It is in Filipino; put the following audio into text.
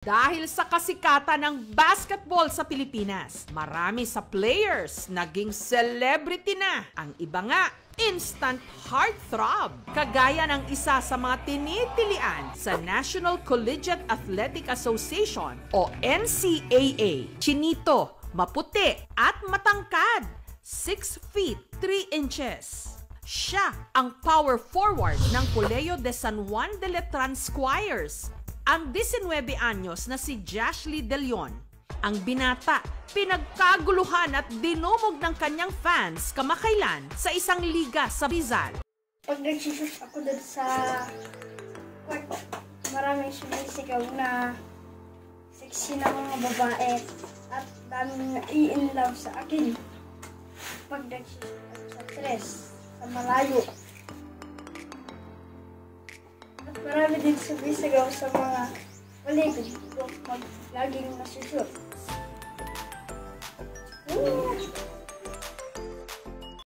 Dahil sa kasikatan ng basketball sa Pilipinas, marami sa players naging celebrity na. Ang iba nga, instant heartthrob. Kagaya ng isa sa mga tinitilian sa National Collegiate Athletic Association o NCAA. Chinito, maputi at matangkad, 6 feet 3 inches. Siya ang power forward ng Colegio de San Juan de Letran Squires, ang 19 anyos na si Jashley De Leon. Ang binata, pinagkaguluhan at dinumog ng kanyang fans kamakailan sa isang liga sa Rizal. Pag nag-shoot ako doon sa kwarto, maraming sumisigaw na sexy na mga babae at daming nai-inlove sa akin. Pag nag-shoot ako sa tres, sa malayo. At marami din sumisigaw sa mga paligid ko pag laging nasushoot.